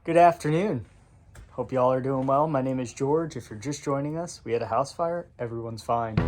Good afternoon. Hope y'all are doing well. My name is George. If you're just joining us, we had a house fire. Everyone's fine.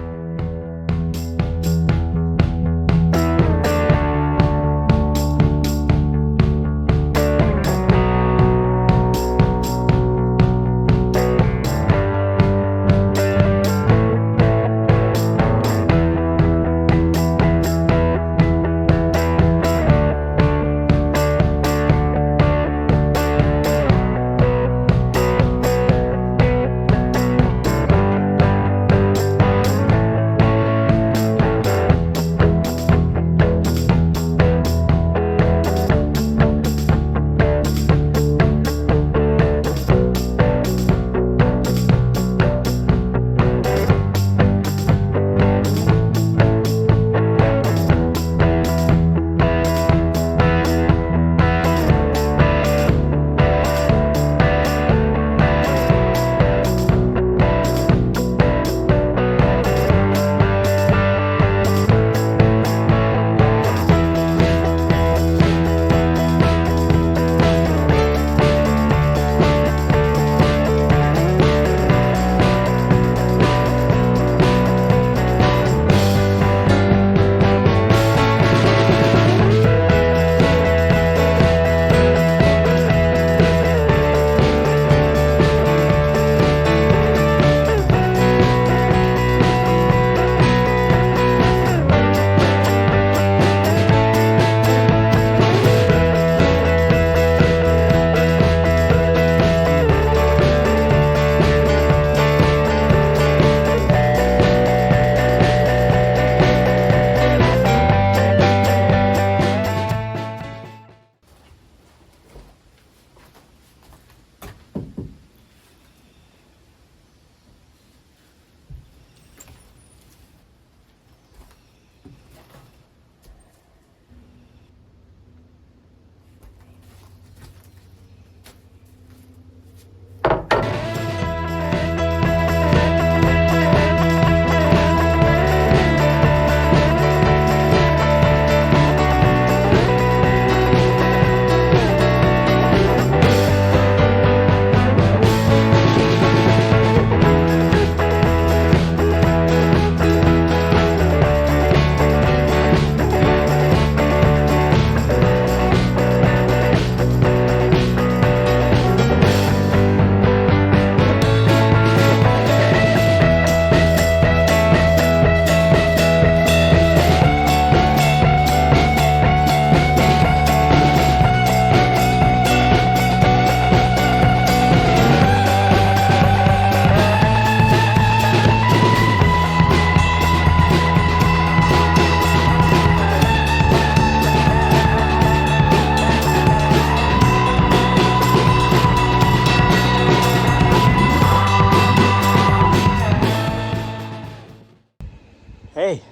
Hey,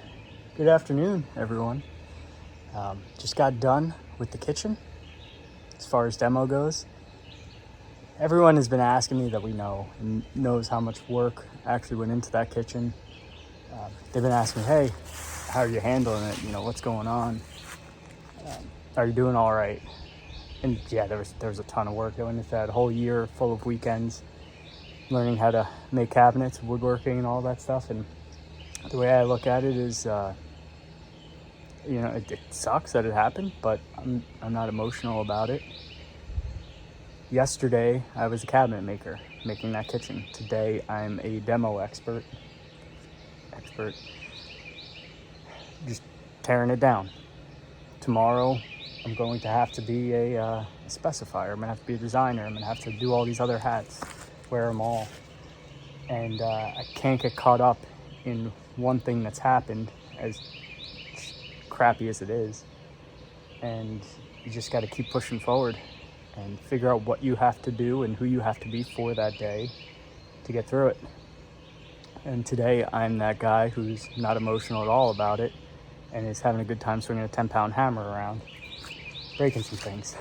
good afternoon, everyone. Just got done with the kitchen as far as demo goes. Everyone has been asking me that we know and knows how much work actually went into that kitchen. They've been asking me, hey, how are you handling it? What's going on? Are you doing all right? And yeah, there was a ton of work that went into that whole year full of weekends, learning how to make cabinets, woodworking, and all that stuff. And the way I look at it is, it sucks that it happened, but I'm not emotional about it. Yesterday, I was a cabinet maker making that kitchen. Today, I'm a demo expert, just tearing it down. Tomorrow, I'm going to have to be a specifier. I'm going to have to be a designer. I'm going to have to do all these other hats, wear them all. And I can't get caught up in one thing that's happened, as crappy as it is. And you just got to keep pushing forward and figure out what you have to do and who you have to be for that day to get through it. And today I'm that guy who's not emotional at all about it and is having a good time swinging a 10-pound hammer around, breaking some things.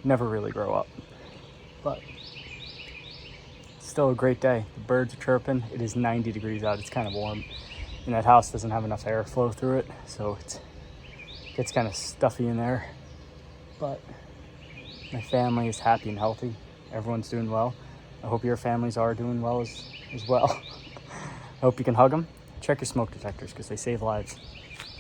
Never really grow up. But still a great day. The birds are chirping. It is 90 degrees out. It's kind of warm. And that house doesn't have enough airflow through it, so it gets kind of stuffy in there. But My family is happy and healthy. Everyone's doing well. I hope your families are doing well as well. I hope you can hug them. Check your smoke detectors because they save lives.